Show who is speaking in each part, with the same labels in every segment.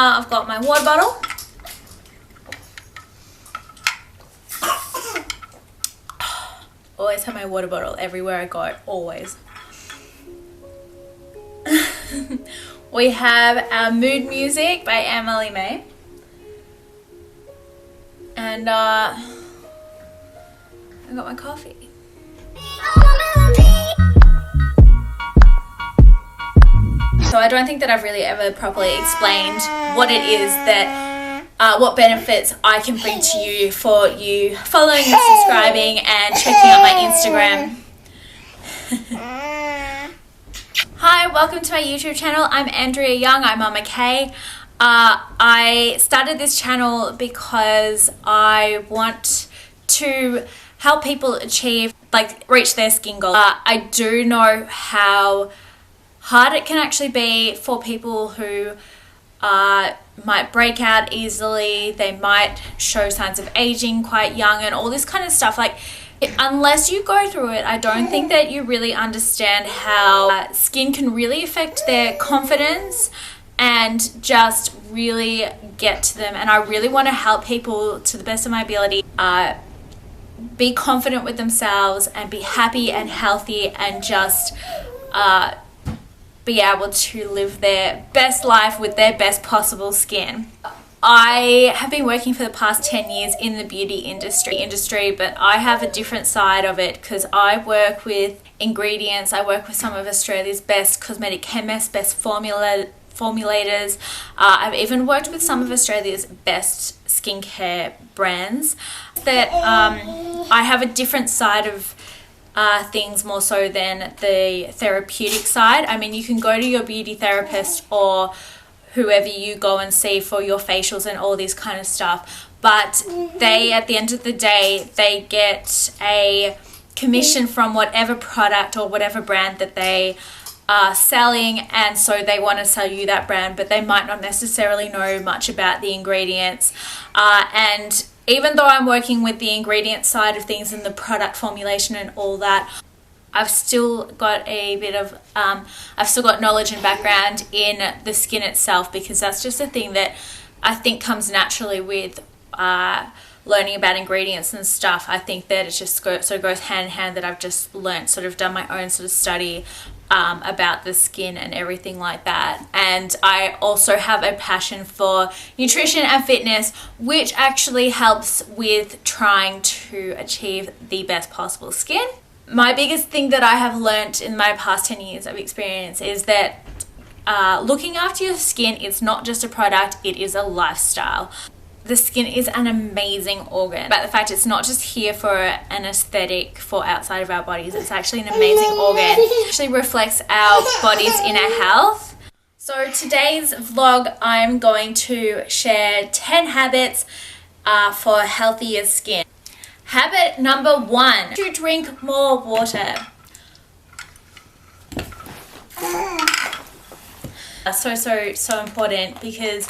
Speaker 1: I've got my water bottle. Always have my water bottle everywhere I go, always. We have our Mood Music by Emily May. And I got my coffee. So I don't think that I've really ever properly explained what it is that, what benefits I can bring to you for you following and subscribing and checking out my Instagram. Hi, welcome to my YouTube channel. I'm Andrea Young. I'm Mama K. I started this channel because I want to help people achieve, reach their skin goals. I do know how hard it can actually be for people who might break out easily. They might show signs of aging quite young and all this kind of stuff. Unless you go through it, I don't think that you really understand how skin can really affect their confidence and just really get to them. And I really want to help people to the best of my ability be confident with themselves and be happy and healthy and just be able to live their best life with their best possible skin. I have been working for the past 10 years in the beauty industry, but I have a different side of it because I work with ingredients. I work with some of Australia's best cosmetic chemists, best formulators. I've even worked with some of Australia's best skincare brands. I have a different side of things more so than the therapeutic side. I mean, you can go to your beauty therapist or whoever you go and see for your facials and all this kind of stuff, but they, at the end of the day, they get a commission from whatever product or whatever brand that they are selling, and so they want to sell you that brand, but they might not necessarily know much about the ingredients. And even though I'm working with the ingredient side of things and the product formulation and all that, I've still got a bit of, I've still got knowledge and background in the skin itself, because that's just a thing that I think comes naturally with learning about ingredients and stuff. I think that it just sort of goes hand in hand, that I've just learnt, sort of done my own sort of study about the skin and everything like that. And I also have a passion for nutrition and fitness, which actually helps with trying to achieve the best possible skin. My biggest thing that I have learnt in my past 10 years of experience is that looking after your skin is not just a product, it is a lifestyle. The skin is an amazing organ, but the fact it's not just here for an aesthetic for outside of our bodies, it's actually an amazing organ. It actually reflects our body's inner health. So today's vlog, I'm going to share 10 habits for healthier skin. Habit number 1, to drink more water. So important, because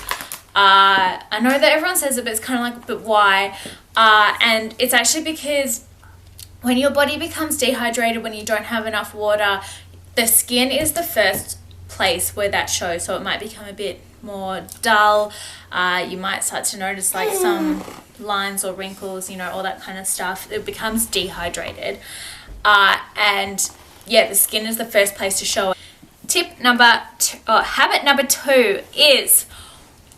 Speaker 1: I know that everyone says it, but it's kind of like, but why? And it's actually because when your body becomes dehydrated, when you don't have enough water, the skin is the first place where that shows. So it might become a bit more dull. You might start to notice some lines or wrinkles, all that kind of stuff. It becomes dehydrated. And yeah, the skin is the first place to show it. Habit number 2 is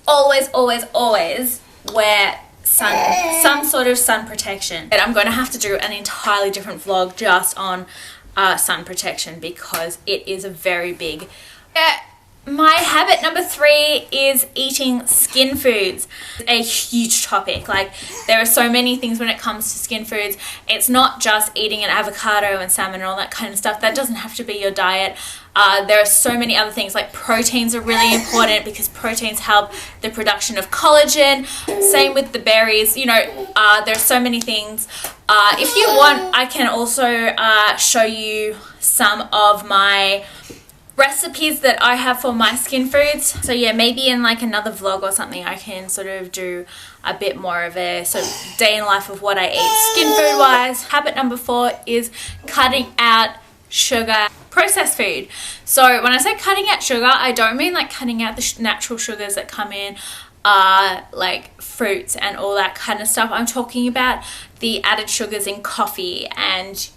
Speaker 1: always wear some sort of sun protection. And I'm going to have to do an entirely different vlog just on sun protection, because it is a very big. My habit number 3 is eating skin foods. It's a huge topic. There are so many things when it comes to skin foods. It's not just eating an avocado and salmon and all that kind of stuff. That doesn't have to be your diet. There are so many other things, proteins are really important, because proteins help the production of collagen. Same with the berries. There's so many things. If you want, I can also show you some of my recipes that I have for my skin foods. So yeah, maybe in another vlog or something, I can sort of do a bit more of a day in life of what I eat skin food wise. Habit number 4 is cutting out sugar processed food. So when I say cutting out sugar, I don't mean like cutting out the natural sugars that come in, like fruits and all that kind of stuff. I'm talking about the added sugars in coffee and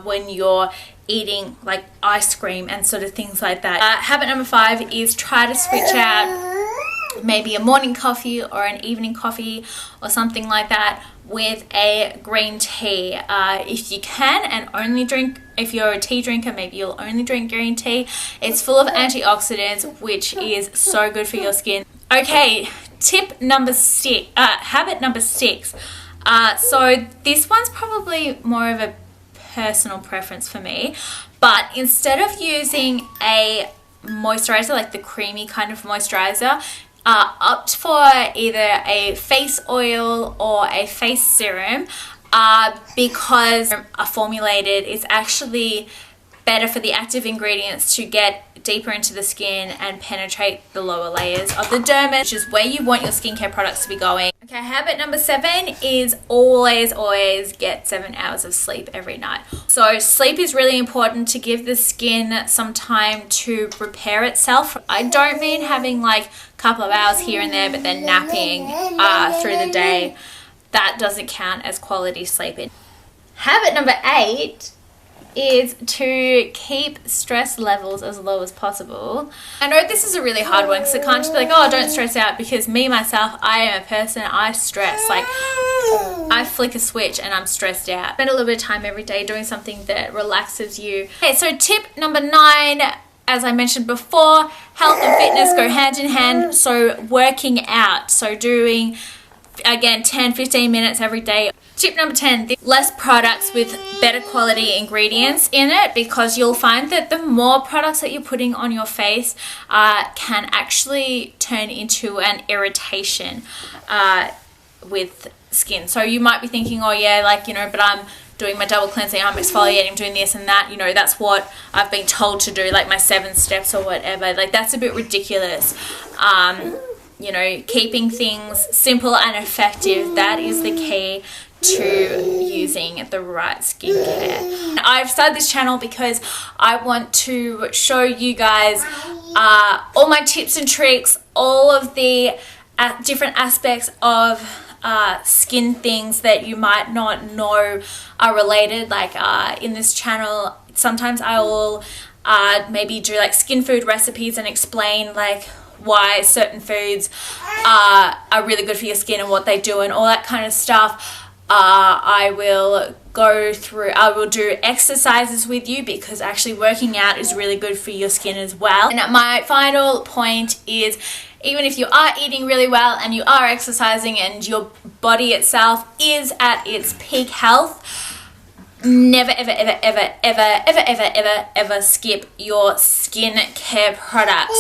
Speaker 1: when you're eating like ice cream and sort of things like that. Habit number 5 is try to switch out maybe a morning coffee or an evening coffee or something like that with a green tea if you can, and only drink, if you're a tea drinker, maybe you'll only drink green tea. It's full of antioxidants, which is so good for your skin. Okay, habit number 6. So this one's probably more of a personal preference for me, but instead of using a moisturizer, like the creamy kind of moisturizer, opt for either a face oil or a face serum, because formulated is actually better for the active ingredients to get deeper into the skin and penetrate the lower layers of the dermis, which is where you want your skincare products to be going. Okay, habit number 7 is always get 7 hours of sleep every night. So sleep is really important to give the skin some time to repair itself. I don't mean having like a couple of hours here and there, but then napping through the day. That doesn't count as quality sleep. Habit number 8 is to keep stress levels as low as possible. I know this is a really hard one because I can't just be like, oh, don't stress out, because me, myself, I am a person, I stress. Like, I flick a switch and I'm stressed out. Spend a little bit of time every day doing something that relaxes you. Okay, so tip number 9, as I mentioned before, health and fitness go hand in hand. So working out, so doing, again, 10-15 minutes every day. Tip number 10, less products with better quality ingredients in it, because you'll find that the more products that you're putting on your face can actually turn into an irritation with skin. So you might be thinking, oh yeah, like, you know, but I'm doing my double cleansing, I'm exfoliating, I'm doing this and that, you know, that's what I've been told to do, like my 7 steps or whatever. Like, that's a bit ridiculous. You know, keeping things simple and effective, that is the key to using the right skincare. I've started this channel because I want to show you guys all my tips and tricks, all of the different aspects of skin things that you might not know are related. Like in this channel, sometimes I will maybe do like skin food recipes and explain like why certain foods are really good for your skin and what they do and all that kind of stuff. I will do exercises with you, because actually working out is really good for your skin as well. And my final point is, even if you are eating really well and you are exercising and your body itself is at its peak health, never ever skip your skincare products.